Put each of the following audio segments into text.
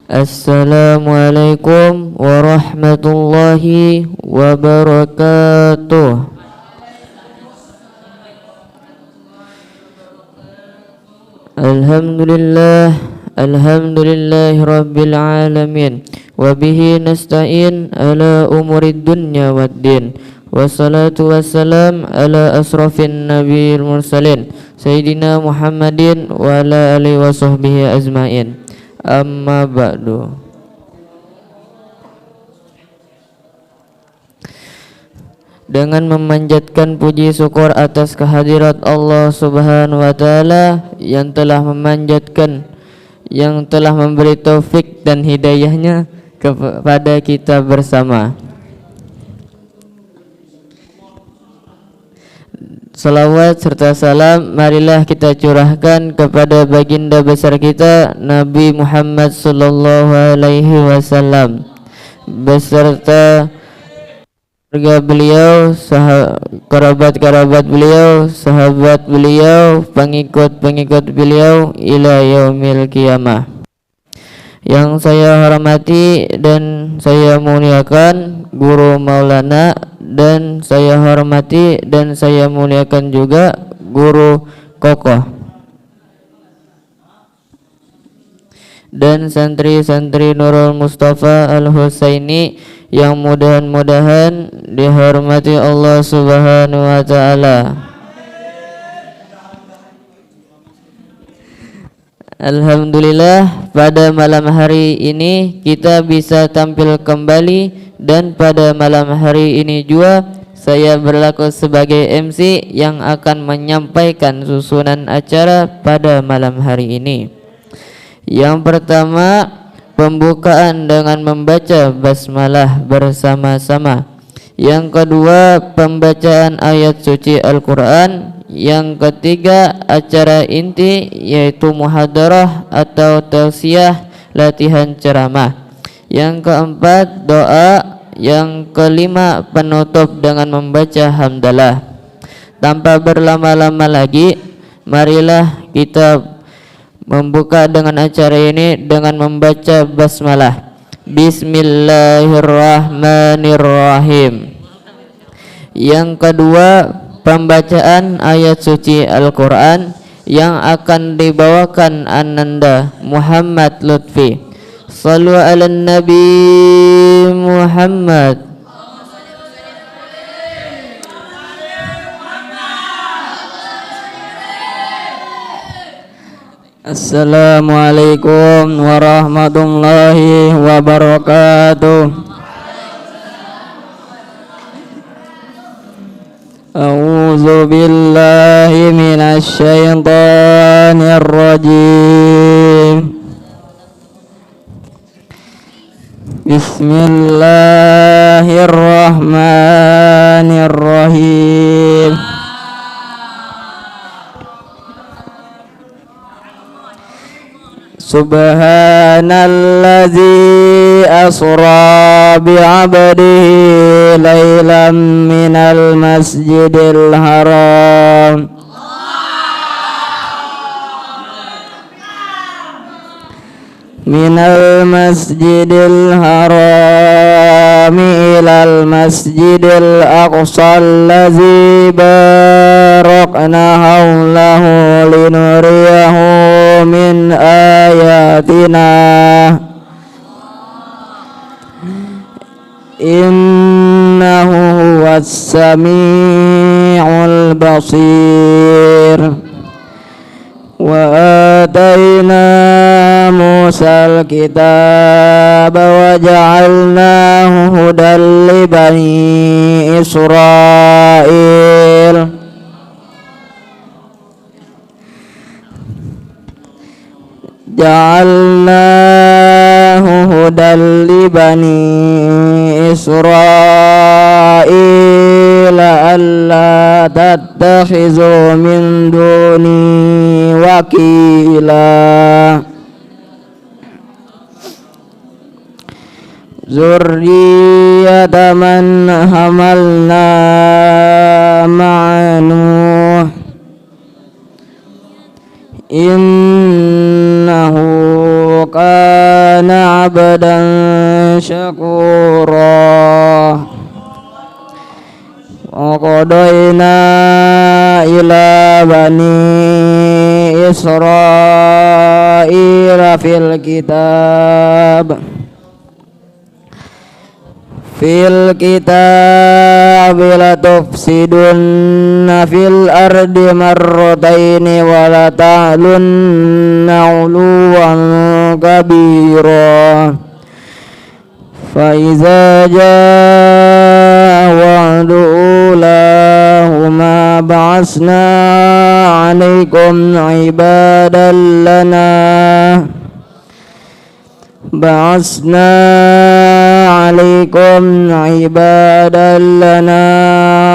Assalamualaikum warahmatullahi wabarakatuh. Alhamdulillahi rabbil alamin. Wabihi nasta'in ala umurid dunya waddin. Wassalatu wassalam ala asrafin nabiyil mursalin Sayyidina Muhammadin wa ala alihi wa sahbihi ajmain. Amma ba'du. Dengan memanjatkan puji syukur atas kehadirat Allah Subhanahu wa taala yang telah memanjatkan, yang telah memberi taufik dan hidayahnya kepada kita bersama. Salawat serta salam marilah kita curahkan kepada baginda besar kita Nabi Muhammad sallallahu alaihi wasallam beserta keluarga beliau, kerabat-kerabat beliau, sahabat beliau, pengikut-pengikut beliau ila yaumil qiyamah. Yang saya hormati dan saya muliakan Guru Maulana, dan saya hormati dan saya muliakan juga Guru Kokoh dan santri-santri Nurul Mustafa Al-Husaini yang mudah-mudahan dihormati Allah Subhanahu wa taala. Alhamdulillah, pada malam hari ini kita bisa tampil kembali, dan pada malam hari ini juga saya berlaku sebagai MC yang akan menyampaikan susunan acara pada malam hari ini. Yang pertama, pembukaan dengan membaca basmalah bersama-sama. Yang kedua, pembacaan ayat suci Al-Quran. Yang ketiga, acara inti yaitu muhadarah atau tausiah latihan ceramah. Yang keempat, doa. Yang kelima, penutup dengan membaca hamdalah. Tanpa berlama-lama lagi, marilah kita membuka dengan acara ini dengan membaca basmalah. Bismillahirrahmanirrahim. Yang kedua, pembacaan ayat suci Al-Quran yang akan dibawakan Ananda Muhammad Lutfi. Sallu ala Nabi Muhammad. Assalamualaikum warahmatullahi wabarakatuh. A'udzu billahi minasy syaithanir rajim. Bismillahirrahmanirrahim. Subhanallazi asra bi'abdihi laylan minal masjidil haram minal masjidil harami ilal masjidil aqsa allazi barakna hawlahu linuriyahu min ayatina innahu huwas sami'ul basir. Wa atayna Musal kitab wa ja'alnahu hudan li bani Israil. Ja'alnahu hudan li bani Israil alla tattakhizu min duni wakila. Zurriyata man hamalna ma'a Nuh innahu kana عبدا شكورا وقضينا إلى بني إسرائيل في الكتاب لتفسدن في الأرض مرتين ولتعلن علوا كبيرا فإذا جاء وعد أولاهما بعثنا عليكم عبادا لنا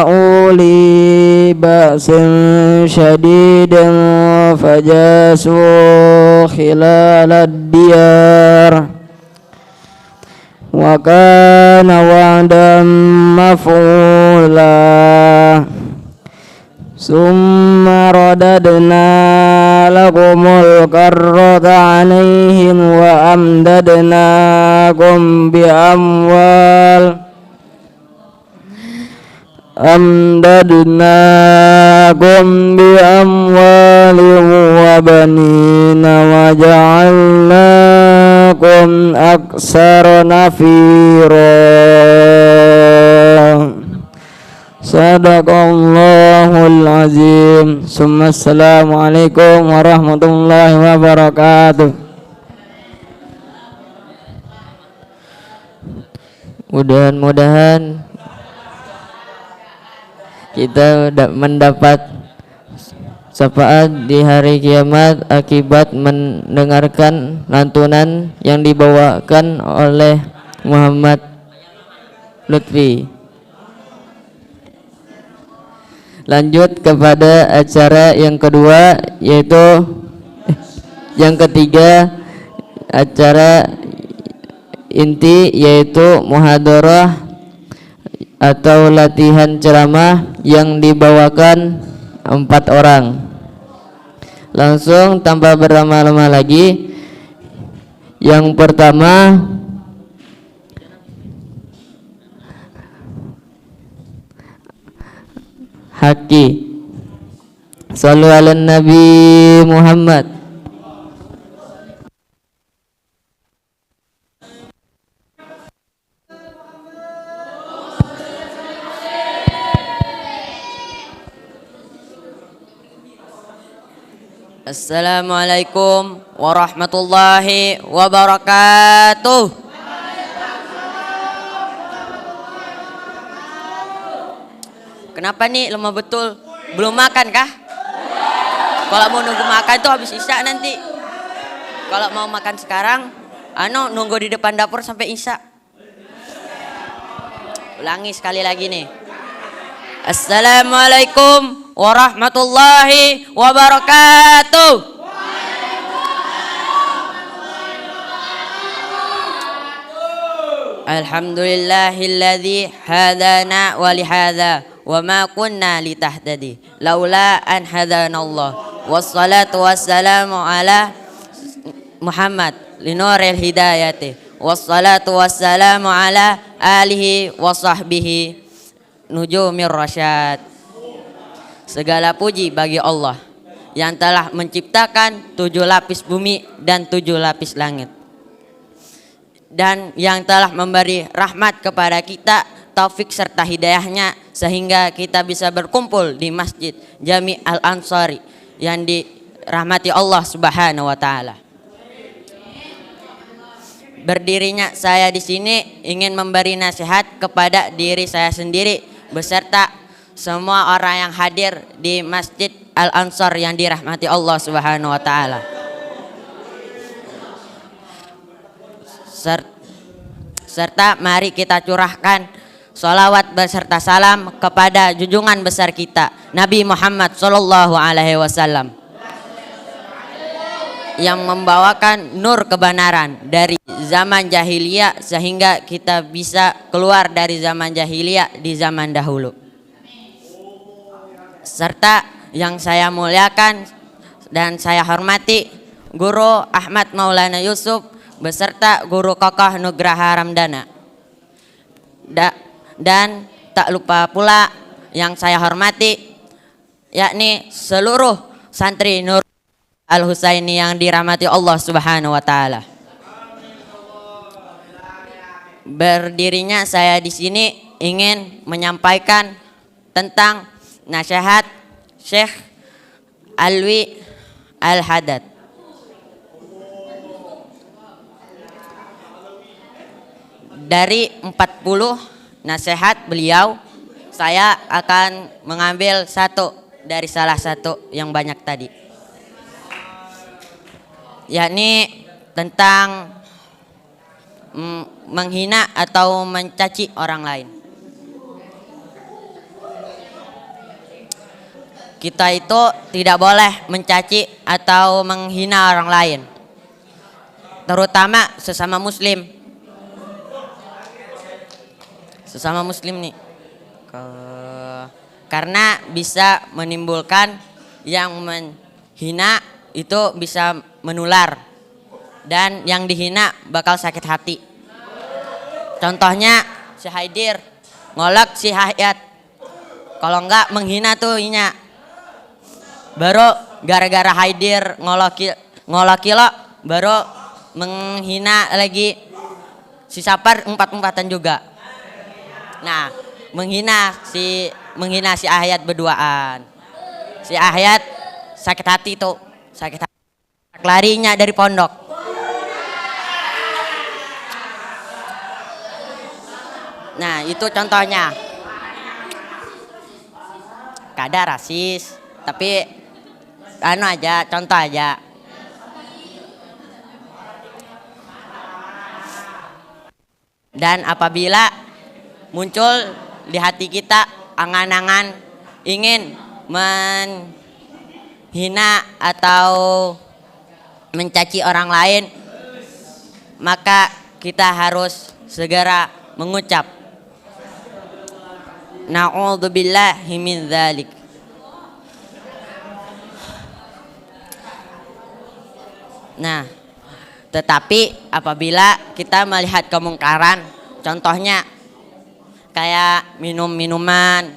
أولي بأس شديد فجاسوا خلال الديار وكان وعدا مفعولا ثم رددنا لكم الكرة عليهم وأمددناكم بأموال وبنين وجعلناكم أكثر نفيرا Sadaqallahul azim. Assalamualaikum warahmatullahi wabarakatuh. Mudah-mudahan kita mendapat syafaat di hari kiamat akibat mendengarkan lantunan yang dibawakan oleh Muhammad Lutfi. Lanjut kepada acara yang kedua, yaitu yang ketiga, acara inti, yaitu muhadarah atau latihan ceramah yang dibawakan 4 orang. Langsung tanpa berlama-lama lagi, yang pertama Haki. Sallu ala Nabi Muhammad. Assalamualaikum warahmatullahi wabarakatuh. Kenapa nih lemah betul? Belum makan kah? Kalau mau nunggu makan tuh habis isya nanti. Kalau mau makan sekarang, nunggu di depan dapur sampai isya. Ulangi sekali lagi nih. Assalamualaikum warahmatullahi wabarakatuh. Alhamdulillahilladzi hadana wa lihadza wa ma kunna litahtadi laula an hadanallah wassalatu wassalamu ala Muhammad linuril hidayati wassalatu wassalamu ala alihi wa sahbihi nujumir rasyad. Segala puji bagi Allah yang telah menciptakan 7 lapis bumi dan 7 lapis langit, dan yang telah memberi rahmat kepada kita, taufik serta hidayahnya, sehingga kita bisa berkumpul di Masjid Jami Al-Ansari yang dirahmati Allah Subhanahu wa taala. Berdirinya saya di sini ingin memberi nasihat kepada diri saya sendiri beserta semua orang yang hadir di Masjid Al-Ansar yang dirahmati Allah Subhanahu wa taala. Serta mari kita curahkan sholawat beserta salam kepada junjungan besar kita Nabi Muhammad Sallallahu Alaihi Wasallam yang membawakan nur kebenaran dari zaman jahiliyah sehingga kita bisa keluar dari zaman jahiliyah di zaman dahulu. Serta yang saya muliakan dan saya hormati Guru Ahmad Maulana Yusuf beserta Guru Kokoh Nugraha Ramdana. Dan tak lupa pula yang saya hormati, yakni seluruh santri Nur Al-Husaini yang dirahmati Allah Subhanahu wa taala. Berdirinya saya di sini ingin menyampaikan tentang nasihat Syekh Alwi Al-Haddad. Dari 40 nasihat beliau, saya akan mengambil satu dari salah satu yang banyak tadi, yakni tentang menghina atau mencaci orang lain. Kita itu tidak boleh mencaci atau menghina orang lain, terutama sesama muslim. Sesama muslim nih. Karena bisa menimbulkan yang menghina itu bisa menular, dan yang dihina bakal sakit hati. Contohnya si Haidir ngolak si Hayat, kalau enggak menghina tuh inya. Baru gara-gara Haidir ngolaki lo, baru menghina lagi si Sapar empat-empatan juga. Nah, menghina si Hayat berduaan. Si Hayat sakit hati tuh, sakit hati. Larinya dari pondok. Nah, itu contohnya. Kada rasis, tapi contoh aja. Dan apabila muncul di hati kita angan-angan ingin menghina atau mencaci orang lain, maka kita harus segera mengucap na'udzubillahi min dzalik. Nah, tetapi apabila kita melihat kemungkaran, contohnya kayak minum-minuman,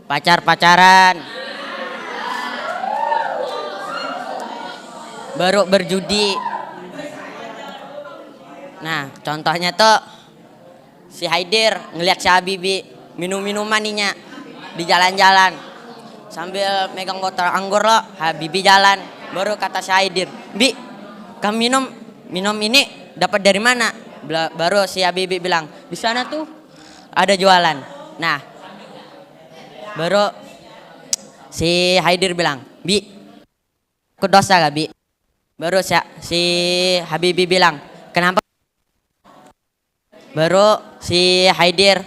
pacar-pacaran, baru berjudi. Nah, contohnya tuh si Haidir ngeliat si Habibi minum-minuman ninya di jalan-jalan sambil megang botol anggur lo, Habibi jalan, baru kata si Haidir, "Bi, kamu minum ini dapat dari mana?" Baru si Habibi bilang, "Di sana tuh ada jualan." Nah, baru si Haidir bilang, "Bi, aku dosa gak, Bi?" Baru si Habibi bilang, "Kenapa?" Baru si Haidir,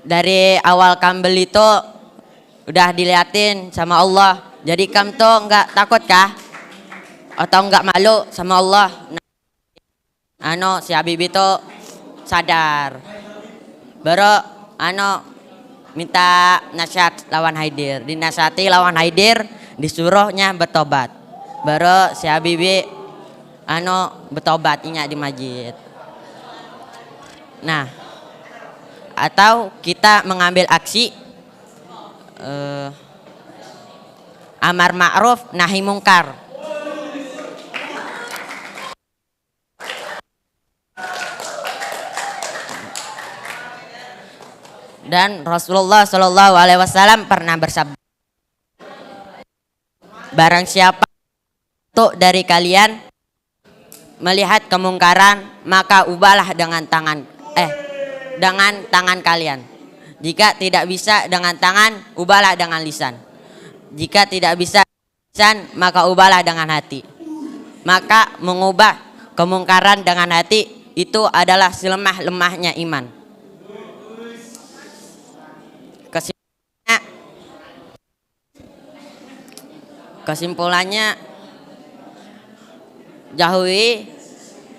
dari awal kamu beli itu udah diliatin sama Allah, jadi kamu tuh nggak takut kah? Atau nggak malu sama Allah? Nah, si Habibi tuh sadar, baru minta nasihat lawan Haidir, dinasihati lawan Haidir, disuruhnya bertobat. Baru si Habibi bertobatnya di masjid. Nah, atau kita mengambil aksi amar ma'ruf nahi mungkar. Dan Rasulullah Shallallahu Alaihi Wasallam pernah bersabda, barang siapa tuh dari kalian melihat kemungkaran, maka ubahlah dengan tangan kalian. Jika tidak bisa dengan tangan, ubahlah dengan lisan. Jika tidak bisa lisan, maka ubahlah dengan hati. Maka mengubah kemungkaran dengan hati itu adalah selemah-lemahnya iman. Kesimpulannya, jauhi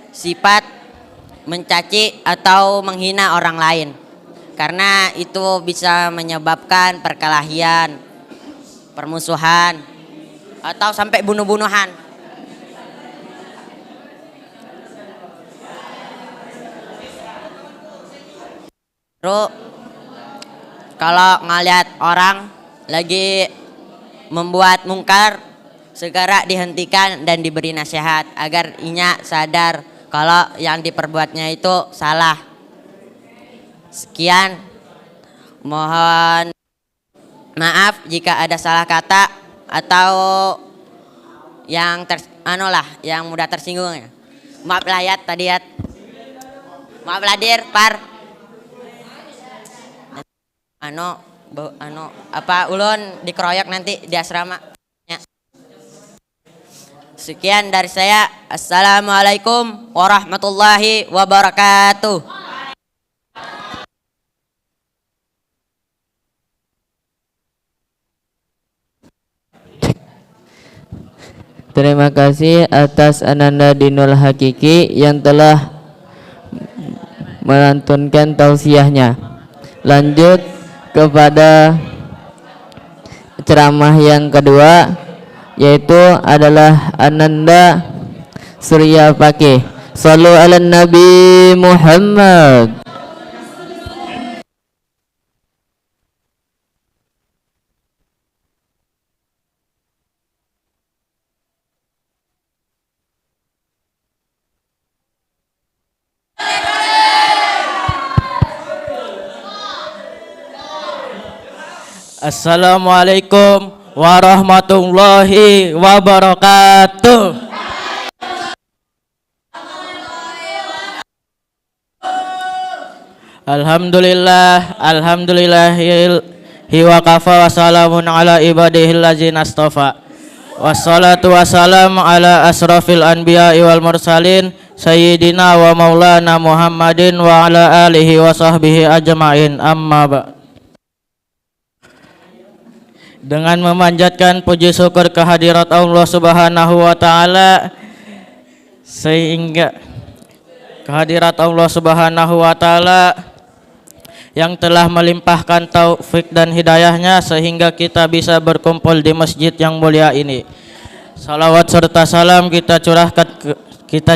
sifat mencaci atau menghina orang lain, karena itu bisa menyebabkan perkelahian, permusuhan, atau sampai bunuh-bunuhan. Terus kalau ngeliat orang lagi membuat mungkar, segera dihentikan dan diberi nasihat agar inya sadar kalau yang diperbuatnya itu salah. Sekian, mohon maaf jika ada salah kata atau yang yang mudah tersinggung ya. Maaf lah ya tadi ya. Maaf lah dir, par. Ulun dikeroyok nanti di asrama. Ya. Sekian dari saya. Assalamualaikum warahmatullahi wabarakatuh. Terima kasih atas Ananda Dinul Hakiki yang telah melantunkan tausiahnya. Lanjut kepada ceramah yang kedua, yaitu adalah Ananda Surya Pakih. Sallu ala Nabi Muhammad. Assalamualaikum warahmatullahi wabarakatuh. Alhamdulillahi wa kafa wa salamun ala ibadihil ladzina astafa. Wassalatu wassalamu ala asrafil anbiya'i wal mursalin sayyidina wa maulana Muhammadin wa ala alihi wa sahbihi ajma'in. Amma ba'd. Dengan memanjatkan puji syukur kehadirat Allah Subhanahu wa taala, sehingga kehadirat Allah Subhanahu wa taala yang telah melimpahkan taufik dan hidayahnya sehingga kita bisa berkumpul di masjid yang mulia ini. Salawat serta salam kita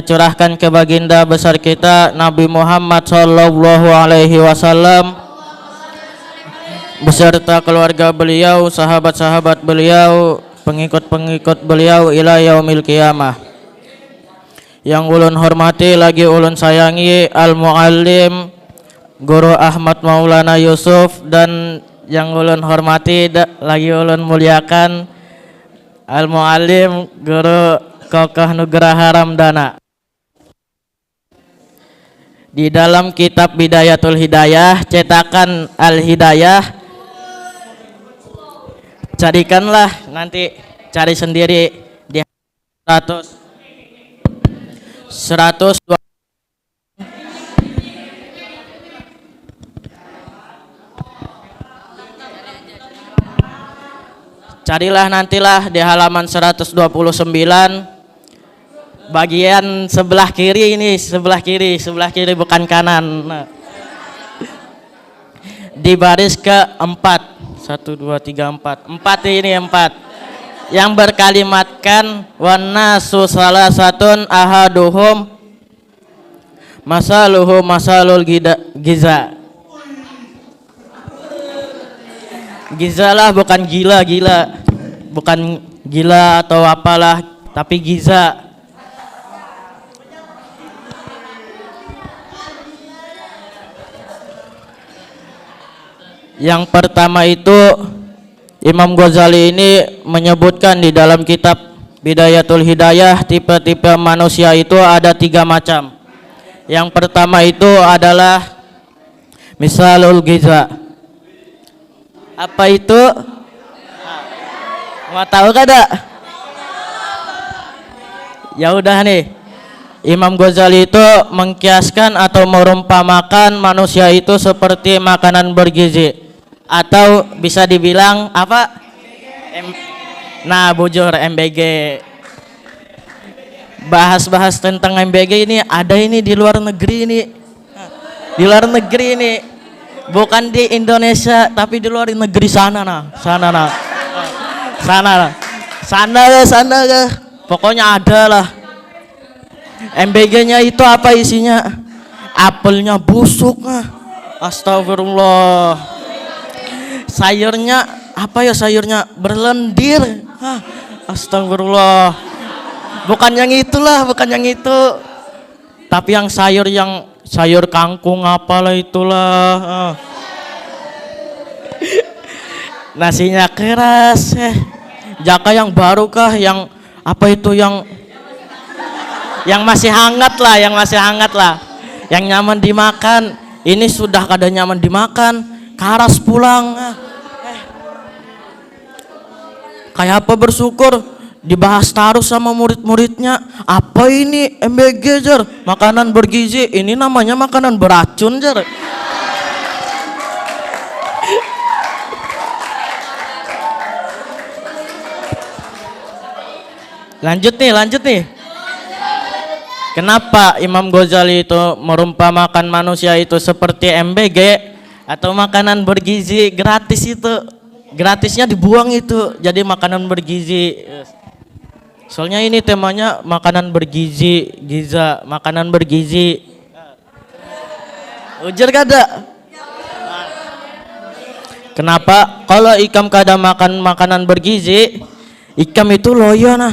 curahkan ke baginda besar kita Nabi Muhammad sallallahu alaihi wasallam beserta keluarga beliau, sahabat-sahabat beliau, pengikut-pengikut beliau ila yaumil qiyamah. Yang ulun hormati lagi ulun sayangi Al-Muallim Guru Ahmad Maulana Yusuf, dan yang ulun hormati lagi ulun muliakan Al-Muallim Guru Kokoh Nugraha Ramdana. Di dalam kitab Bidayatul Hidayah cetakan Al-Hidayah, carikanlah, nanti cari sendiri di 100 carilah nantilah di halaman 129 bagian sebelah kiri ini, sebelah kiri bukan kanan. Nah, di baris keempat, 1, 2, 3, 4 ini 4 yang berkalimatkan wannasu salasatun ahaduhum masaluhu masalul giza. Giza lah, bukan gila, bukan gila atau apalah, tapi giza. Yang pertama itu Imam Ghazali ini menyebutkan di dalam kitab Bidayatul Hidayah, tipe-tipe manusia itu ada 3 macam. Yang pertama itu adalah misalul giza. Apa itu? Mau tahu kada? Ya udah nih, Imam Ghazali itu mengkiaskan atau merumpamakan manusia itu seperti makanan bergizi, atau bisa dibilang apa? Nah, bujur MBG. Bahas-bahas tentang MBG ini ada ini di luar negeri ini. Di luar negeri ini. Bukan di Indonesia tapi di luar negeri sana nah. Sana ya. Pokoknya ada lah. MBG-nya itu apa isinya? Apelnya busuk nah. Astagfirullah. Sayurnya apa ya sayurnya? Berlendir. Hah, astagfirullah. Bukan yang itulah, bukan yang itu. Tapi yang sayur kangkung apalah itulah. Nasinya keras. Jaka yang baru kah? Yang apa itu yang masih hangat lah, yang masih hangat lah. Yang nyaman dimakan. Ini sudah kada nyaman dimakan, karas pulang. Kayak apa bersyukur dibahas terus sama murid-muridnya. Apa ini MBG jar? Makanan bergizi. Ini namanya makanan beracun jar. Lanjut nih. Kenapa Imam Ghazali itu merumpamakan manusia itu seperti MBG atau makanan bergizi gratis itu? Gratisnya dibuang itu jadi makanan bergizi. Soalnya ini temanya makanan bergizi, makanan bergizi. Ujar kada? Kenapa? Kalau ikam kada makan makanan bergizi, ikam itu loyo nah.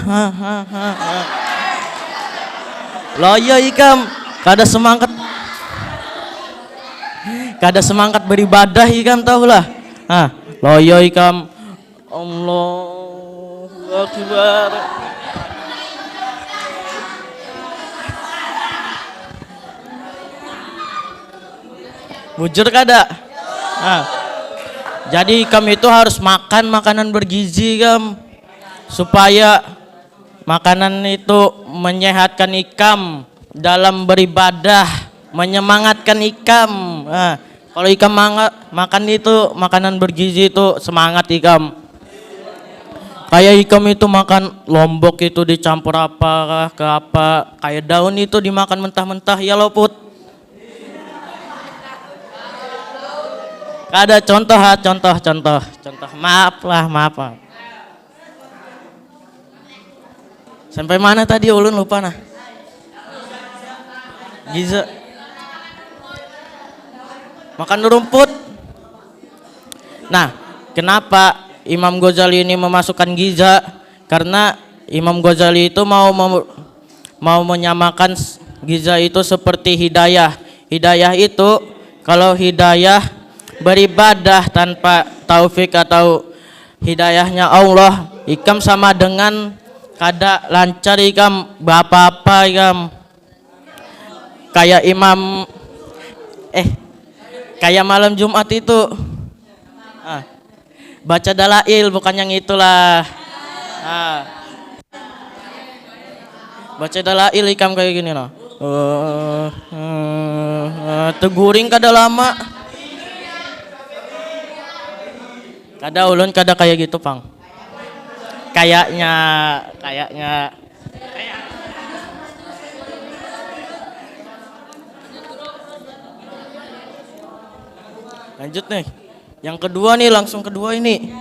Loyo ikam, kada semangat beribadah ikam tahulah. Loyo ikam. Allahu Akbar. Bujur kada? Jadi ikam itu harus makan makanan bergizi ikam, supaya makanan itu menyehatkan ikam dalam beribadah, menyemangatkan ikam. Kalau ikam makan itu makanan bergizi itu semangat ikam. Kayak ikam itu makan lombok itu dicampur apa ke apa, kayak daun itu dimakan mentah-mentah ya loput. Ada contoh. Maaf. Sampai mana tadi ulun lupa nah. Giza. Makan rumput. Nah, kenapa Imam Ghazali ini memasukkan giza? Karena Imam Ghazali itu mau menyamakan giza itu seperti hidayah. Hidayah itu kalau hidayah beribadah tanpa taufik atau hidayahnya Allah, ikam sama dengan kada lancar ikam apa-apa ikam. Kayak kayak malam Jumat itu baca dalail, bukan yang itulah. Baca dalail ikam kayak gini noh. Teguring kada lama. Kada ulun kada kayak gitu pang. Kayaknya. Lanjut nih. Yang kedua nih, langsung kedua ini.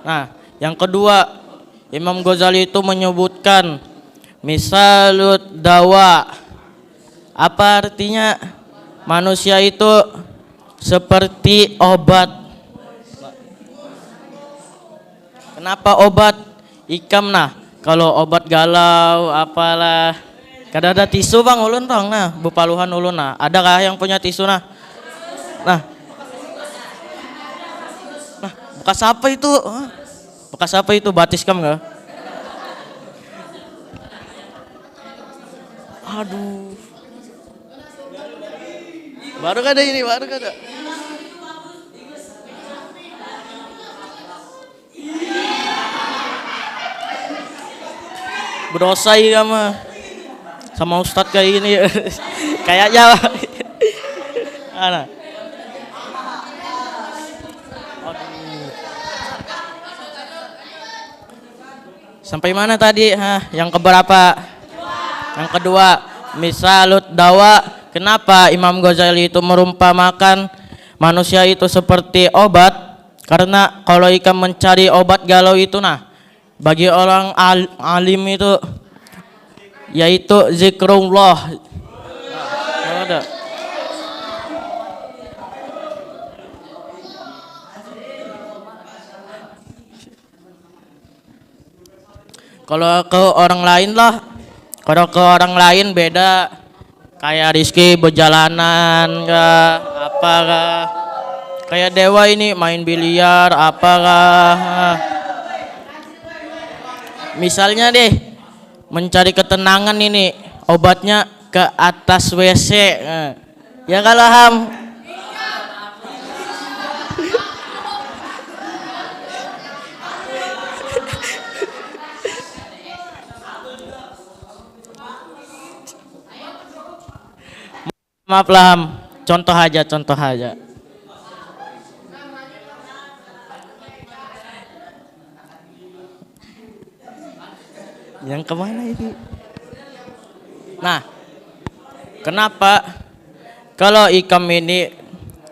Nah, yang kedua Imam Ghazali itu menyebutkan misalut dawa. Apa artinya? Manusia itu seperti obat. Kenapa obat? Ikam nah, kalau obat galau apalah, kada ada tisu bang ulun tong nah, bupaluhan ulun nah. Adakah yang punya tisu nah? Nah, bekas apa itu? Bekas apa itu? Batis kam nggak? Aduh, baru kada ini, baru kada. Berdosa ya mah sama ustadz kayak gini. Kayaknya ana. Sampai mana tadi? Yang keberapa? Yang kedua, misalut dawa. Kenapa Imam Ghazali itu merumpamakan manusia itu seperti obat? Karena kalau ikam mencari obat galau itu nah, bagi orang alim itu yaitu zikrullah. Ada. Kalau ke orang lain lah, kalau ke orang lain beda. Kayak Rizky berjalanan kah, apa kah. Kayak Dewa ini main biliar, apa kah. Misalnya deh, mencari ketenangan ini, obatnya ke atas WC. Ya kalau Ham. Maaf lah Ham, contoh aja, contoh aja. Yang kemana ini? Nah, kenapa kalau ikam ini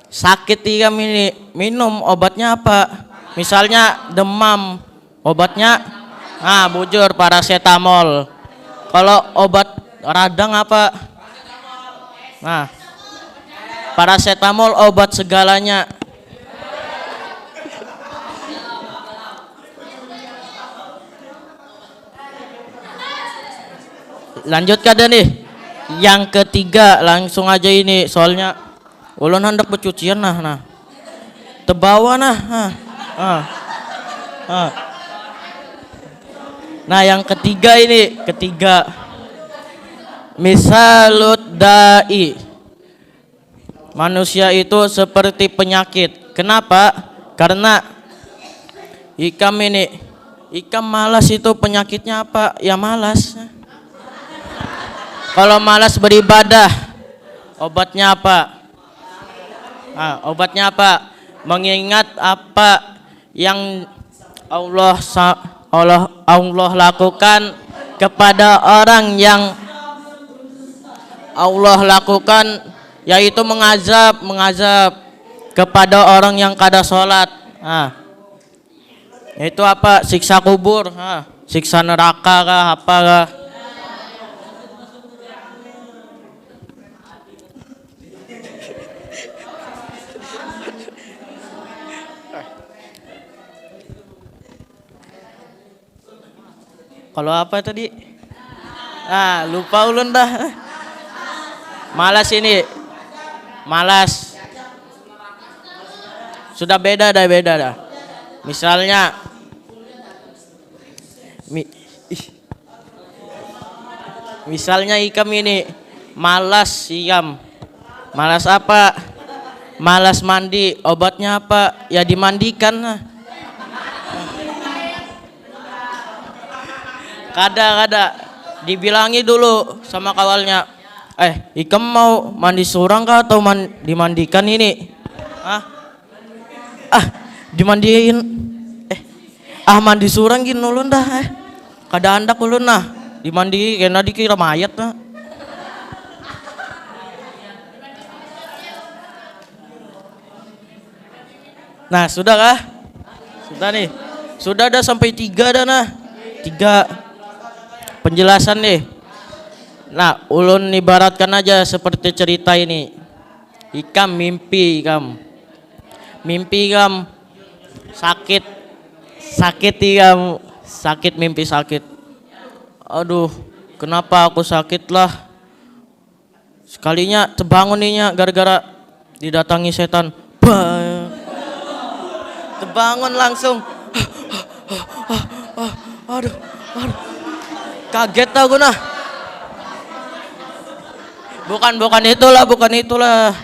sakit ikam ini minum obatnya apa? Misalnya demam, obatnya bujur paracetamol. Kalau obat radang apa? Nah, paracetamol obat segalanya. Lanjut kada nih. Yang ketiga langsung aja ini soalnya ulun hendak bercucian nah. Tebawa nah. Nah, yang ketiga ini, misalut da'i. Manusia itu seperti penyakit. Kenapa? Karena ikam malas itu penyakitnya apa? Ya malas. Kalau malas beribadah, obatnya apa? Obatnya apa? Mengingat apa yang Allah lakukan kepada orang yang Allah lakukan, yaitu mengazab kepada orang yang kada sholat. Itu apa? Siksa kubur, siksa neraka kah, apa kah? Kalau apa tadi? Lupa ulun dah. Malas ini. Malas. Sudah beda dah. Misalnya misalnya ikam ini malas ikam. Malas apa? Malas mandi. Obatnya apa? Ya dimandikan. Kada dibilangi dulu sama kawalnya. Ikam mau mandi seorang kah atau dimandikan ini? Dimandiin. Mandi seorang gini ulun dah. Kada andak ulun nah. Dimandi kena dikira mayat nah. Nah, sudah kah? Sudah nih. Sudah ada sampai 3 dah nah. 3 penjelasan nih. Nah, ulun ibaratkan aja seperti cerita ini. Ikam mimpi ikam sakit ikam, mimpi sakit. Aduh, kenapa aku sakit lah? Sekalinya terbangun ninya gara-gara didatangi setan. Terbangun langsung. Aduh. Kaget aku nah. Bukan itulah.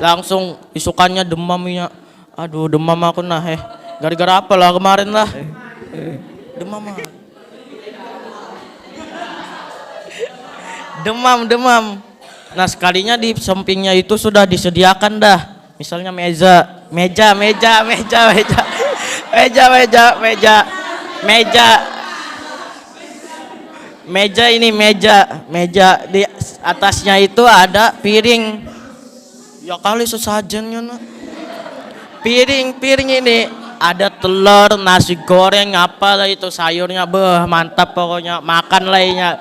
Langsung isukannya demamnya. Aduh, demam aku nah. Gara-gara apa lah kemarin lah. Demam. Nah, sekalinya di sampingnya itu sudah disediakan dah. Misalnya meja di atasnya itu ada piring. Ya kali sesajennya nah. Piring ini ada telur, nasi goreng, apalah itu sayurnya, mantap pokoknya, makan lainnya.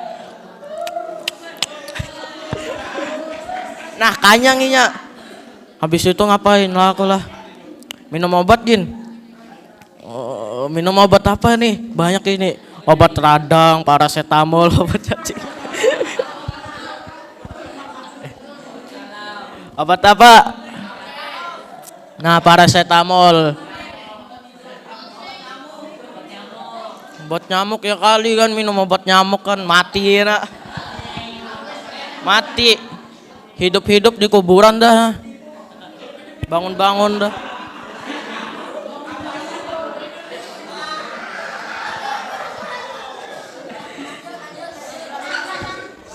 Nah, kanyanginya. Habis itu ngapain lah aku lah? Minum obat Gin. Minum obat apa nih? Banyak ini. obat radang, paracetamol, obat cacing. Obat apa? Nah, paracetamol. Obat nyamuk ya kali kan, minum obat nyamuk kan mati ya. Mati. Hidup-hidup di kuburan dah. Bangun-bangun dah.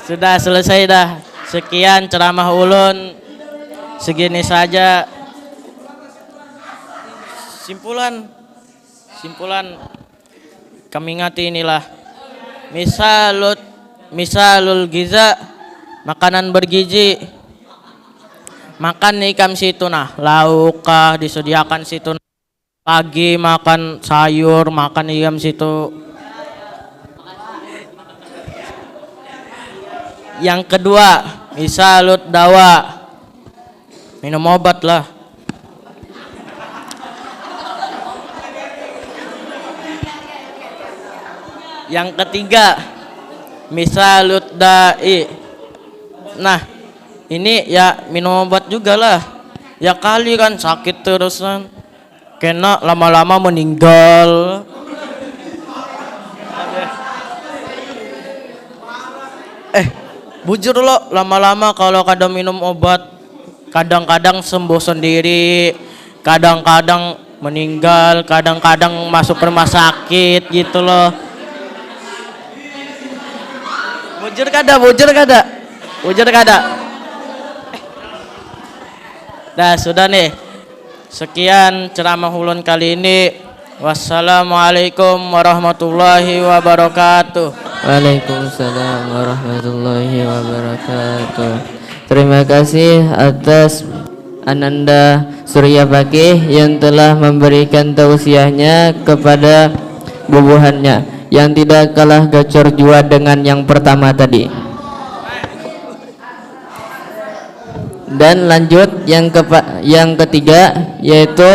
Sudah selesai dah. Sekian ceramah ulun. Segini saja. Simpulan kami ingati inilah misalul giza, makanan bergizi. Makan ikan situ nah, lauk kah disediakan situ. Pagi makan sayur, makan ikan situ. Yang kedua, misalut dawa, minum obat lah. Yang ketiga, misalut da'i. Nah, ini ya minum obat juga lah. Ya kali kan sakit terusan, kena lama-lama meninggal. Bujur lo, lama-lama kalau kadang minum obat, kadang-kadang sembuh sendiri, kadang-kadang meninggal, kadang-kadang masuk rumah sakit gitu loh. Bujur kada. Dah sudah nih. Sekian ceramah ulun kali ini. Wassalamualaikum warahmatullahi wabarakatuh. Waalaikumsalam warahmatullahi wabarakatuh. Terima kasih atas Ananda Surya Bakih yang telah memberikan tausiahnya kepada bubuhannya yang tidak kalah gacor jua dengan yang pertama tadi. Dan lanjut yang ketiga, yaitu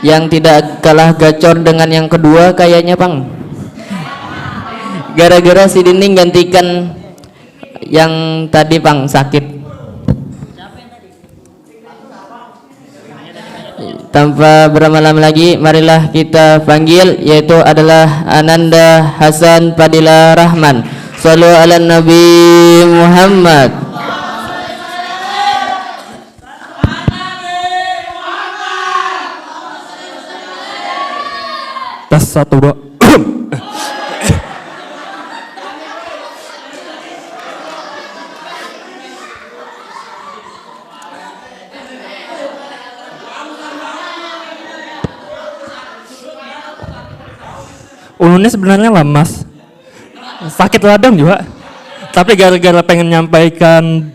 yang tidak kalah gacor dengan yang kedua kayaknya Bang. Gara-gara si Dinding gantikan yang tadi Bang sakit. Tanpa berlama-lama lagi, marilah kita panggil, yaitu adalah Ananda Hasan Padilla Rahman. Shallu ala Nabi Muhammad. Tas 1 2. Ulunnya sebenarnya lemas, sakit ladang juga, tapi gara-gara pengen nyampaikan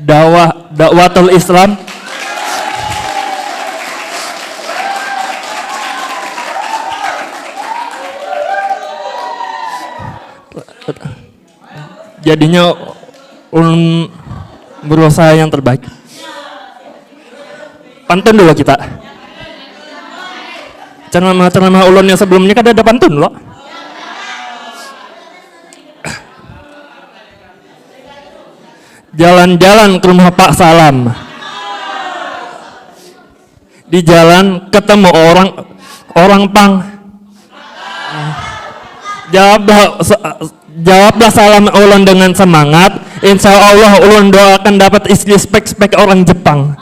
dakwatul Islam, jadinya ulun berusaha yang terbaik. Pantun dulu kita. Ceramah ulun yang sebelumnya kan ada pantun loh. Jalan-jalan ke rumah Pak Salam. Di jalan ketemu orang pang. Jawablah salam ulun dengan semangat. Insya Allah ulun doakan dapat istri spek orang Jepang.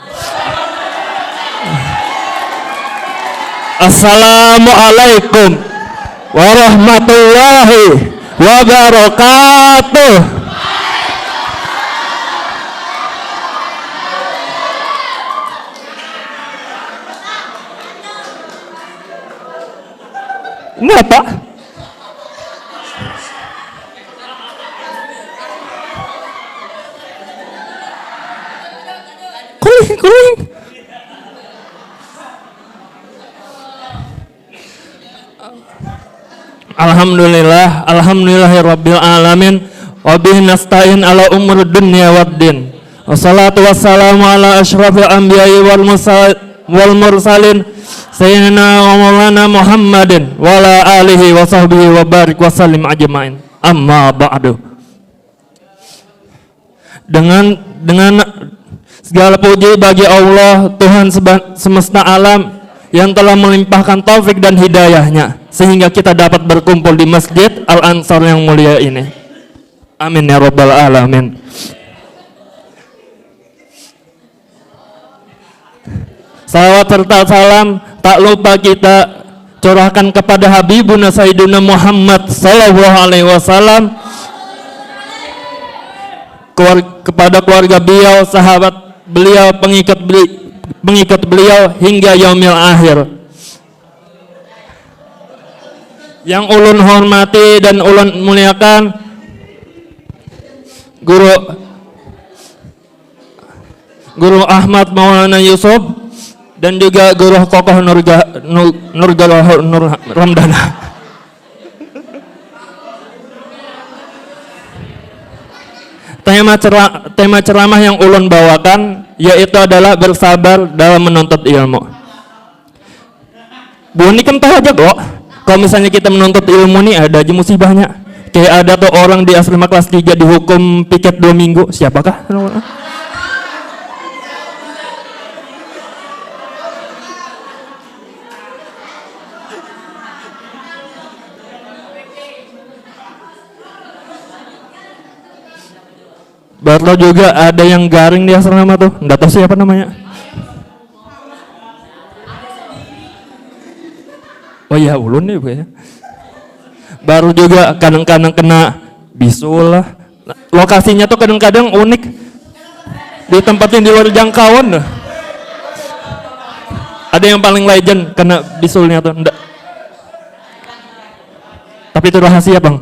Assalamualaikum warahmatullahi wabarakatuh. Kenapa? Kuling. Alhamdulillahirabbil alamin wa bihi nasta'in ala umur dunya waddin. Wassalatu wassalamu ala asyrafil anbiya'i wal mursalin wal mursalin sayyidina wa maulana Muhammadin wa ala alihi wa sahbihi wa barik wa sallim ajmain. Amma ba'du. Dengan segala puji bagi Allah Tuhan semesta alam yang telah melimpahkan taufik dan hidayahnya sehingga kita dapat berkumpul di Masjid Al-Ansar yang mulia ini. Amin ya rabbal alamin. Salawat serta salam tak lupa kita curahkan kepada Habibuna Sayyiduna Muhammad sallallahu alaihi wasallam, kepada keluarga beliau, sahabat beliau, pengikut beliau hingga yaumil akhir. Yang ulun hormati dan ulun muliakan Guru Ahmad Maulana Yusuf dan juga Guru Kokoh Nur Ramdana. Tema ceramah yang ulun bawakan yaitu adalah bersabar dalam menuntut ilmu. Bu ini kan tahu aja kok, kalau misalnya kita menuntut ilmu nih ada aja musibahnya. Kayak ada tuh orang di asrama kelas 3 dihukum piket 2 minggu. Siapakah? Baru juga ada yang garing di asrama tuh, nggak tahu siapa namanya. Oh iya ulun nih ya. Baru juga kadang-kadang kena bisul lah. Lokasinya tuh kadang-kadang unik, ditempatin di luar jangkauan dah. Ada yang paling legend kena bisulnya tuh, enggak. Tapi itu rahasia bang,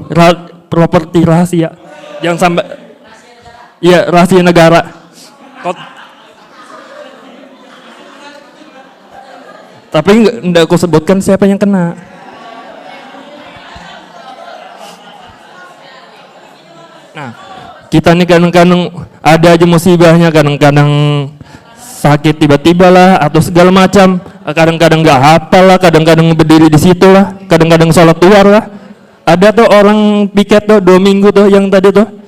properti rahasia. Jangan sampai. Iya, rahasia negara. Tapi enggak aku sebutkan siapa yang kena. Nah, kita nih kadang-kadang ada aja musibahnya, kadang-kadang sakit tiba-tiba lah atau segala macam. Kadang-kadang nggak hafal lah, kadang-kadang berdiri di situ lah, kadang-kadang sholat luar lah. Ada tuh orang piket tuh 2 minggu tuh yang tadi tuh.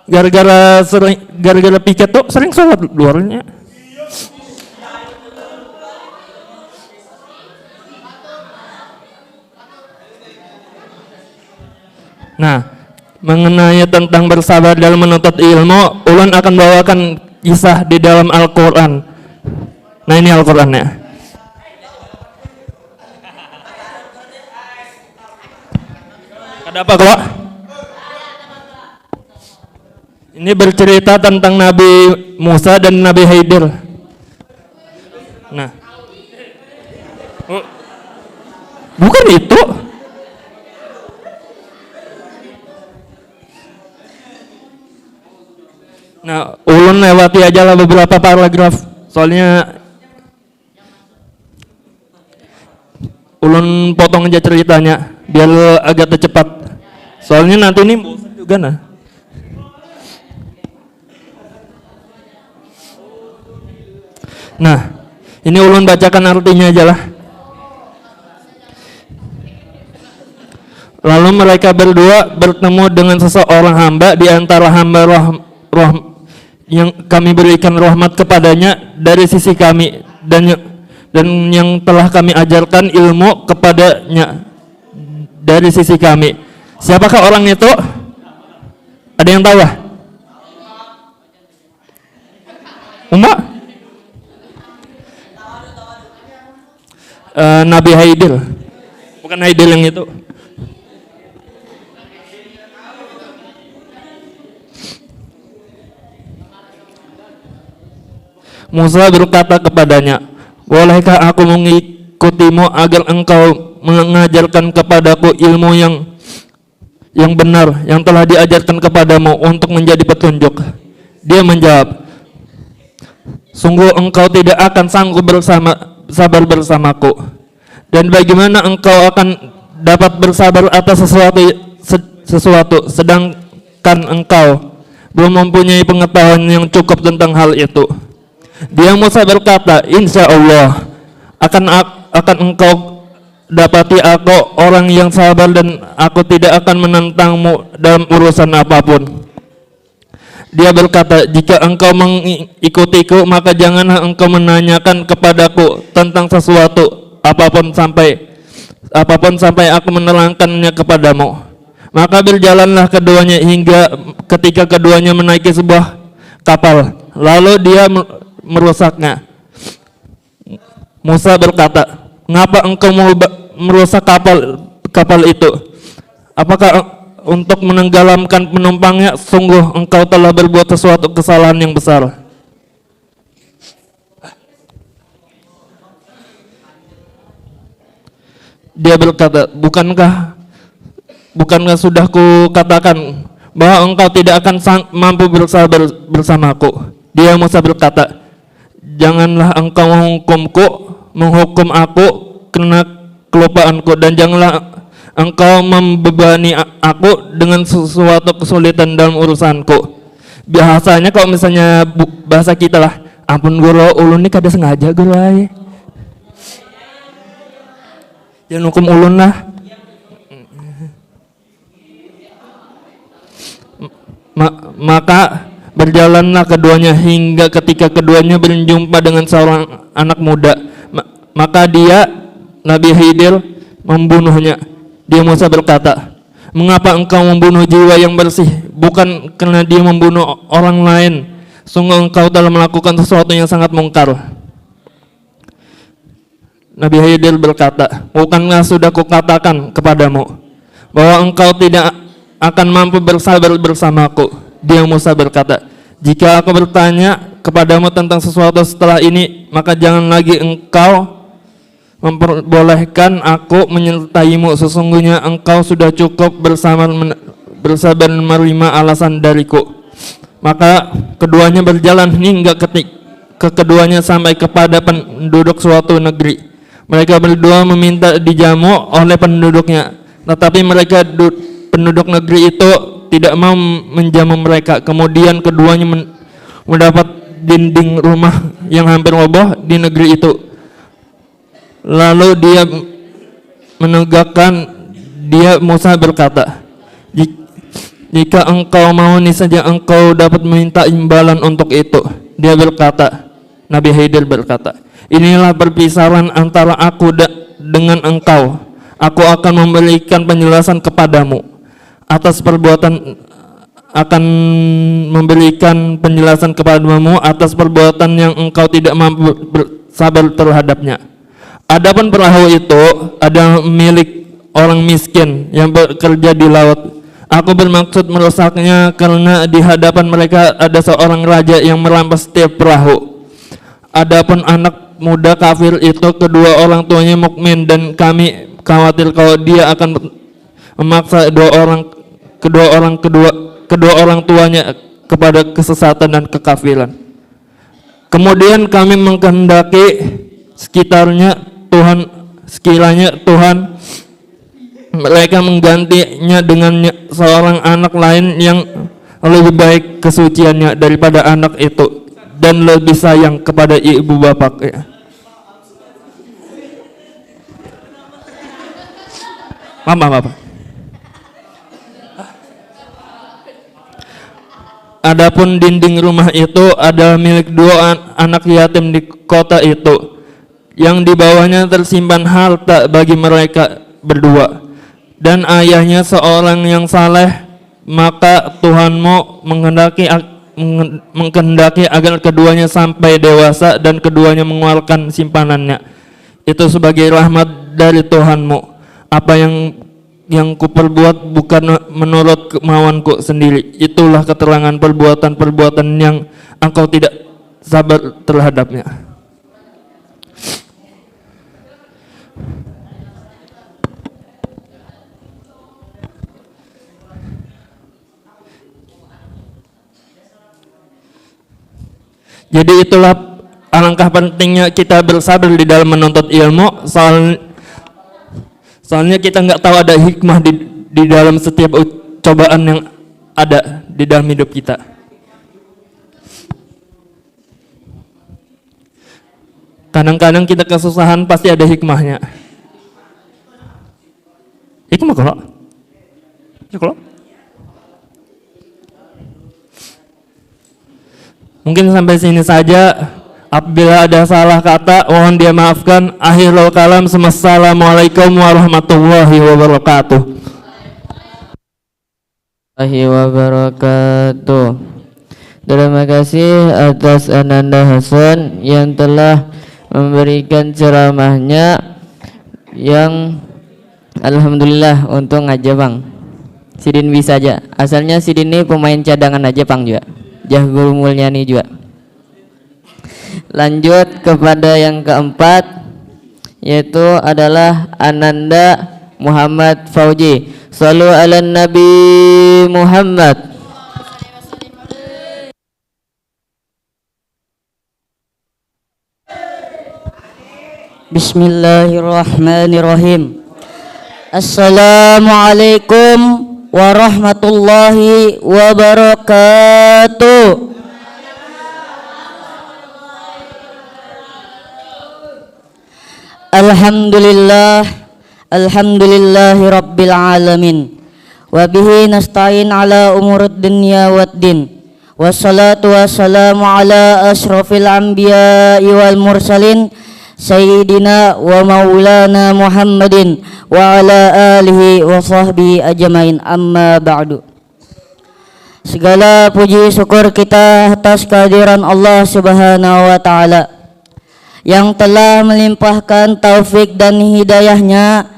Gara-gara piket tuh sering sholat luarnya. Nah, mengenai tentang bersabar dalam menuntut ilmu, ulun akan bawakan kisah di dalam Al-Quran. Nah ini Al-Qurannya. Ada apa kok? Ini bercerita tentang Nabi Musa dan Nabi Khidir. Nah, bukan itu. Nah, ulun lewati aja lah beberapa paragraf. Soalnya ulun potong aja ceritanya biar agak tercepat. Soalnya nanti ini bosan juga nah. Nah, ini ulun bacakan artinya aja lah. Lalu mereka berdua bertemu dengan seseorang hamba di antara hamba yang kami berikan rahmat kepadanya dari sisi kami dan yang telah kami ajarkan ilmu kepadanya dari sisi kami. Siapakah orang itu? Ada yang tahu? Umar? Nabi Khidir. Bukan Khidir yang itu. Musa berkata kepadanya, bolehkah aku mengikutimu agar engkau mengajarkan kepadaku ilmu yang benar yang telah diajarkan kepadamu untuk menjadi petunjuk? Dia menjawab, sungguh engkau tidak akan sanggup sabar bersamaku, dan bagaimana engkau akan dapat bersabar atas sesuatu sedangkan engkau belum mempunyai pengetahuan yang cukup tentang hal itu. Dia Musa berkata, insya Allah akan engkau dapati aku orang yang sabar dan aku tidak akan menentangmu dalam urusan apapun. Dia berkata, jika engkau mengikutiku maka janganlah engkau menanyakan kepadaku tentang sesuatu apapun sampai aku menerangkannya kepadamu. Maka berjalanlah keduanya hingga ketika keduanya menaiki sebuah kapal, lalu dia merusaknya. Musa berkata, mengapa engkau mau merusak kapal itu? Apakah untuk menenggelamkan penumpangnya? Sungguh engkau telah berbuat sesuatu kesalahan yang besar. Dia berkata, bukankah sudah kukatakan bahwa engkau tidak akan mampu bersabar bersamaku? Dia Musa berkata, janganlah engkau menghukum aku karena kelupaanku, dan janganlah engkau membebani aku dengan sesuatu kesulitan dalam urusanku. Biasanya kalau misalnya bahasa kita lah, ampun guru, ulun ini kada sengaja guru ay. Jangan hukum ulun lah. Maka berjalanlah keduanya hingga ketika keduanya berjumpa dengan seorang anak muda. Maka dia, Nabi Khidir, membunuhnya. Dia Musa berkata, mengapa engkau membunuh jiwa yang bersih? Bukan karena dia membunuh orang lain. Sungguh engkau telah melakukan sesuatu yang sangat mungkar. Nabi Khidir berkata, bukankah sudah kukatakan kepadamu bahwa engkau tidak akan mampu bersabar bersamaku? Dia Musa berkata, jika aku bertanya kepadamu tentang sesuatu setelah ini, maka jangan lagi engkau memperbolehkan aku menyertaimu. Sesungguhnya engkau sudah cukup bersabar menerima alasan dariku. Maka keduanya berjalan hingga keduanya sampai kepada penduduk suatu negeri. Mereka berdua meminta dijamu oleh penduduknya, tetapi penduduk negeri itu tidak mau menjamu mereka. Kemudian keduanya mendapat dinding rumah yang hampir roboh di negeri itu. Lalu dia Musa berkata, jika engkau mau niscaya engkau dapat meminta imbalan untuk itu. Dia berkata, Nabi Khidir berkata, inilah perpisahan antara aku dengan engkau. Aku akan memberikan penjelasan kepadamu atas perbuatan yang engkau tidak mampu bersabar terhadapnya. Adapun perahu itu adalah milik orang miskin yang bekerja di laut. Aku bermaksud merusaknya karena di hadapan mereka ada seorang raja yang merampas setiap perahu. Adapun anak muda kafir itu kedua orang tuanya mukmin, dan kami khawatir kalau dia akan memaksa kedua orang tuanya kepada kesesatan dan kekafiran. Kemudian kami menghendaki sekiranya Tuhan mereka menggantinya dengan seorang anak lain yang lebih baik kesuciannya daripada anak itu dan lebih sayang kepada ibu bapaknya. Maaf. Adapun dinding rumah itu adalah milik dua anak yatim di kota itu, yang di bawahnya tersimpan harta bagi mereka berdua, dan ayahnya seorang yang saleh. Maka Tuhanmu menghendaki agar keduanya sampai dewasa dan keduanya mengeluarkan simpanannya itu sebagai rahmat dari Tuhanmu. Apa yang kuperbuat bukan menurut kemauanku sendiri. Itulah keterangan perbuatan-perbuatan yang engkau tidak sabar terhadapnya. Jadi itulah alangkah pentingnya kita bersabar di dalam menuntut ilmu. Soalnya kita nggak tahu ada hikmah di dalam setiap cobaan yang ada di dalam hidup kita. Kadang-kadang kita kesusahan pasti ada hikmahnya. Hikmah kalau? Ya kalau? Mungkin sampai sini saja. Apabila ada salah kata, mohon dia maafkan. Akhirul kalam. Assalamualaikum warahmatullahi wabarakatuh. Wabarakatuh. Terima kasih atas Ananda Hasan yang telah memberikan ceramahnya yang alhamdulillah untung aja Bang. Sidin bisa aja. Asalnya Sidin ini pemain cadangan aja Bang juga. Jahgul Mulyani juga. Lanjut kepada yang keempat, yaitu adalah Ananda Muhammad Fauji. Shallu ala Nabi Muhammad. Bismillahirrahmanirrahim. Assalamualaikum warahmatullahi wabarakatuh. Alhamdulillahi rabbil alamin. Wabihi nasta'in ala umurud dunya waddin. Wassalatu wassalamu ala ashrafil anbiya'i wal mursalin Sayyidina wa maulana Muhammadin wa ala alihi wa sahbihi ajmain, amma ba'du. Segala puji syukur kita atas kehadiran Allah Subhanahu wa taala yang telah melimpahkan taufik dan hidayahnya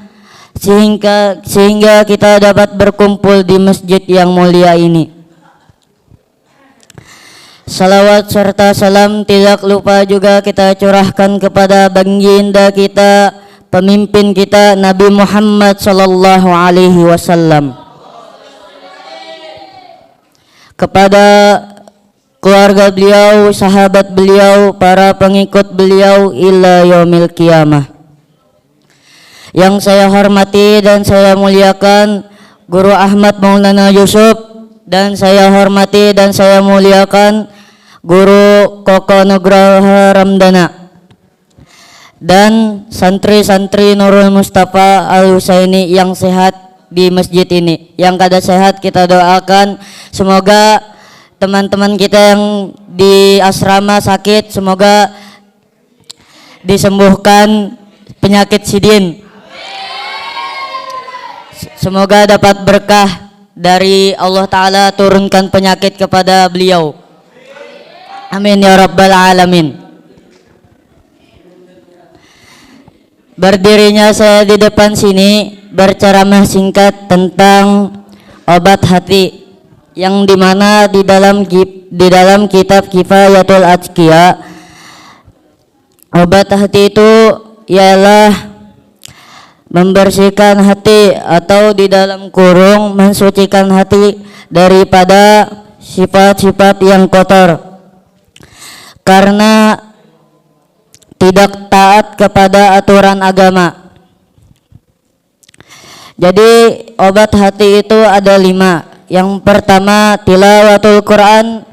sehingga kita dapat berkumpul di masjid yang mulia ini. Salawat serta salam tidak lupa juga kita curahkan kepada baginda kita, pemimpin kita, Nabi Muhammad sallallahu alaihi wasallam, kepada keluarga beliau, sahabat beliau, para pengikut beliau ila yaumil qiyamah. Yang saya hormati dan saya muliakan Guru Ahmad Maulana Yusuf, dan saya hormati dan saya muliakan Guru Koko Nugraha Ramdana, dan santri-santri Nurul Mustafa Al-Husaini yang sehat di masjid ini. Yang kada sehat kita doakan semoga teman-teman kita yang di asrama sakit semoga disembuhkan penyakit sidin. Semoga dapat berkah dari Allah Ta'ala, turunkan penyakit kepada beliau. Amin ya rabbal alamin. Berdirinya saya di depan sini berceramah singkat tentang obat hati, yang dimana di dalam kitab Kifayatul Atqiya, obat hati itu ialah membersihkan hati atau di dalam kurung mensucikan hati daripada sifat-sifat yang kotor karena tidak taat kepada aturan agama. Jadi obat hati itu ada 5. Yang pertama tilawatul Quran,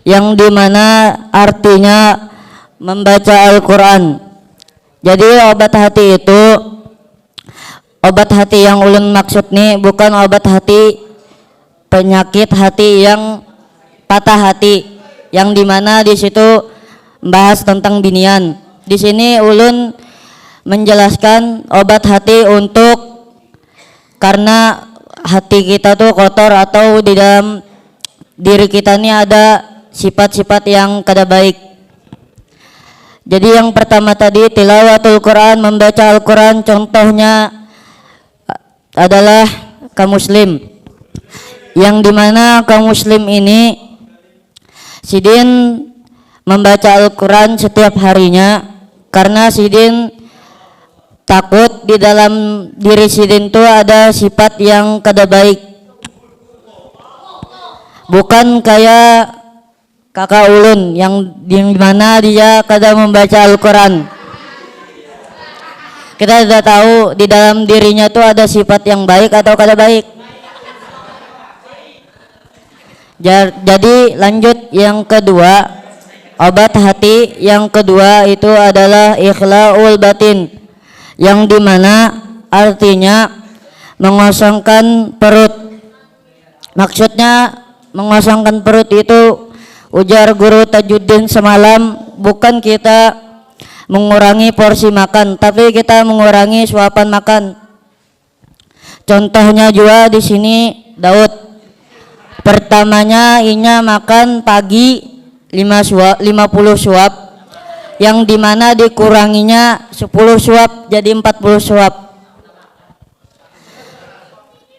yang dimana artinya membaca Al-Quran. Jadi obat hati itu, obat hati yang ulun maksud nih bukan obat hati penyakit hati yang patah hati, yang dimana di situ membahas tentang binian. Di sini ulun menjelaskan obat hati untuk karena hati kita tuh kotor atau di dalam diri kita ini ada sifat-sifat yang kada baik. Jadi yang pertama tadi tilawatul Quran, membaca Al-Quran, contohnya adalah kaum muslim, yang dimana kaum muslim ini sidin membaca Al-Quran setiap harinya karena sidin takut di dalam diri sidin itu ada sifat yang kada baik. Bukan kayak kakak ulun yang dimana dia kada membaca Al-Quran. Kita sudah tahu di dalam dirinya itu ada sifat yang baik atau kada baik. Jadi lanjut yang kedua, obat hati yang kedua itu adalah ikhlaul batin, yang dimana artinya mengosongkan perut. Maksudnya mengosongkan perut itu, ujar guru Tajuddin semalam, bukan kita mengurangi porsi makan, tapi kita mengurangi suapan makan. Contohnya juga di sini Daud. Pertamanya inya makan pagi 50 suap, yang dimana dikuranginya 10 suap jadi 40 suap.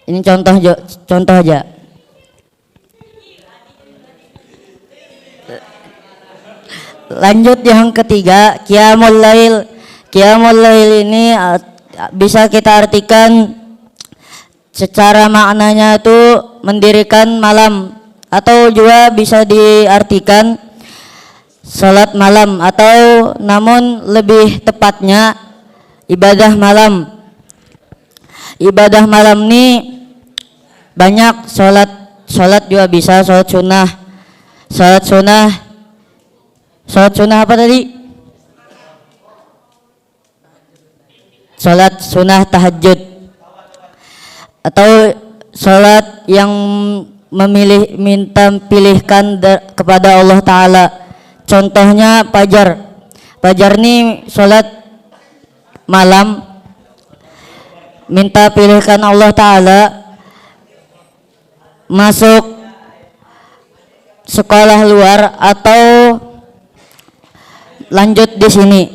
Ini contoh aja. Lanjut yang ketiga, qiyamul lail. Qiyamul lail ini bisa kita artikan secara maknanya itu mendirikan malam, atau juga bisa diartikan salat malam, atau namun lebih tepatnya ibadah malam. Ibadah malam ini banyak, salat juga bisa, salat sunnah apa tadi? Salat sunnah tahajud, atau salat yang pilihkan kepada Allah Ta'ala. Contohnya fajar. Fajar ini salat malam, minta pilihkan Allah Ta'ala, masuk sekolah luar atau lanjut di sini,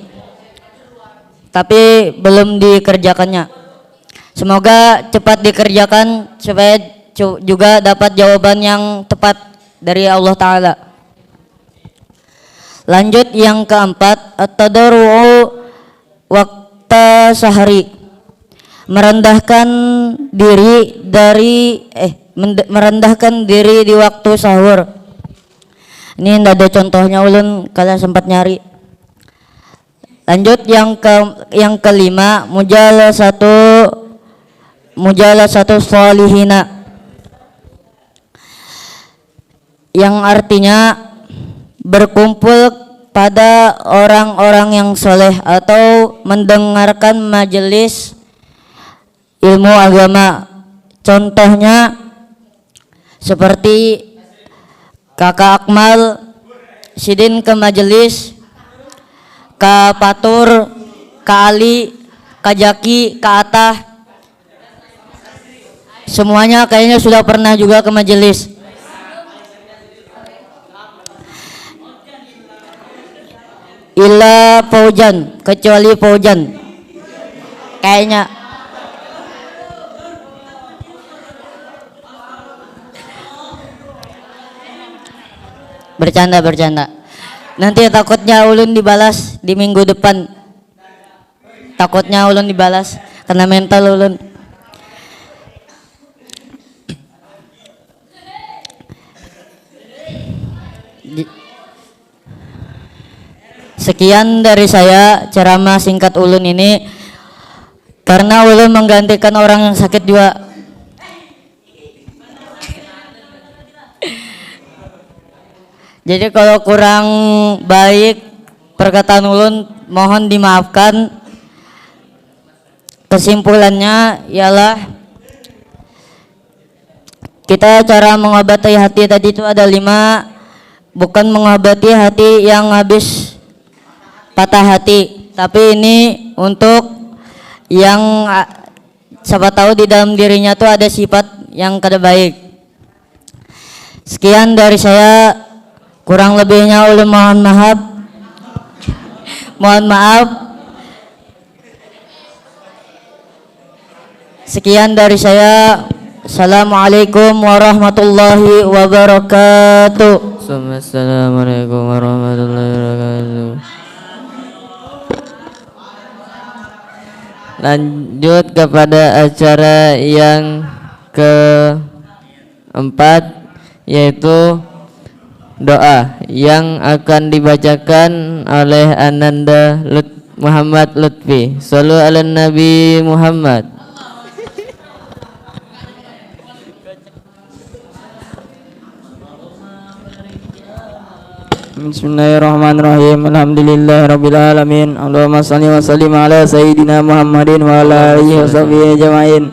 tapi belum dikerjakannya. Semoga cepat dikerjakan supaya juga dapat jawaban yang tepat dari Allah Ta'ala. Lanjut yang keempat, at-tadarru'u waqta sahari, merendahkan diri di waktu sahur. Ini tidak ada contohnya, ulun kalian sempat nyari. Lanjut yang kelima, mujalasatu sholihina, yang artinya berkumpul pada orang-orang yang soleh atau mendengarkan majelis ilmu agama. Contohnya seperti Kakak Akmal, sidin ke majelis, Kak Patur, Kak Ali, Kak Jaki, Kak Atah, semuanya kayaknya sudah pernah juga ke majelis. Illa Paujan, kecuali Paujan kayaknya. Bercanda. Nanti takutnya ulun dibalas di minggu depan. Takutnya ulun dibalas karena mental ulun. Sekian dari saya ceramah singkat ulun ini, karena ulun menggantikan orang yang sakit juga. Jadi kalau kurang baik perkataan ulun mohon dimaafkan. Kesimpulannya ialah kita cara mengobati hati tadi itu ada 5, bukan mengobati hati yang habis patah hati, tapi ini untuk yang siapa tahu di dalam dirinya tuh ada sifat yang kada baik. Sekian dari saya, kurang lebihnya ulun mohon maaf. Sekian dari saya. Assalamualaikum warahmatullahi wabarakatuh. Assalamualaikum warahmatullahi wabarakatuh. Lanjut kepada acara yang keempat, yaitu doa yang akan dibacakan oleh Ananda Muhammad Lutfi. Shallu ala Nabi Muhammad. Bismillahirrahmanirrahim. Alhamdulillahirabbil alamin. Allahumma shalli wa sallim ala sayyidina Muhammadin wa ala alihi washabihi ajmain.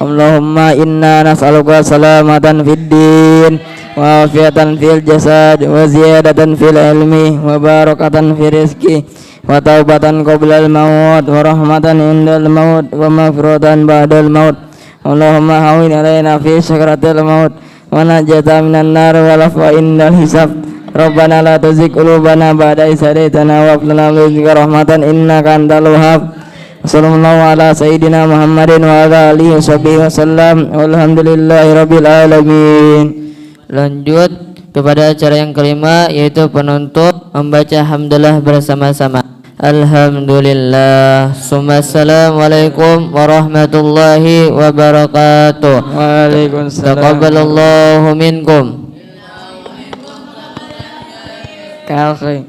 Allahumma inna nas'aluka salamatan fid din wa afiatan fil jasad wa ziyadatan fil ilmi wa barakatan fil rizqi wa taubatan qoblal maut wa rahmatan indal maut wa maghfiratan ba'dal maut. Allahumma hawwin alaina fi sakratil maut wa najata minan nar wa lafa indal hisab. Rabbana la tuzigh qulubana ba'da idh hadaytana wa hab lana min ladunka rahmatan innaka antal wahhab. Sallallahu ala sayyidina Muhammadin wa ala alihi wasallam. Walhamdulillahirabbil alamin. Lanjut kepada acara yang kelima, yaitu penutup membaca hamdalah bersama-sama. Alhamdulillah. Assalamualaikum warahmatullahi wabarakatuh. Waalaikumsalam. Taqabbalallahu minkum. Kafir.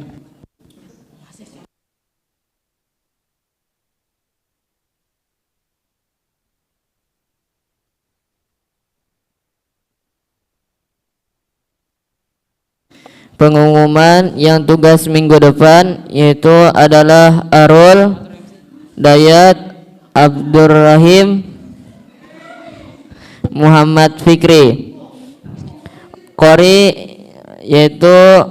Pengumuman yang tugas minggu depan yaitu adalah Arul, Dayat, Abdurrahim, Muhammad Fikri. Qori yaitu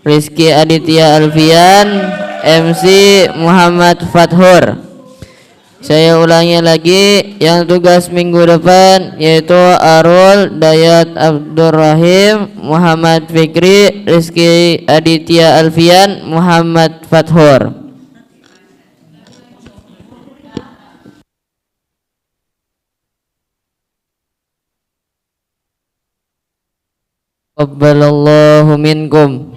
Rizky Aditya Alfian, MC Muhammad Fathur. Saya ulangi lagi, yang tugas minggu depan yaitu Arul, Dayat, Abdurrahim, Muhammad Fikri, Rizky Aditya Alfian, Muhammad Fathur. Taqabbalallahu minkum.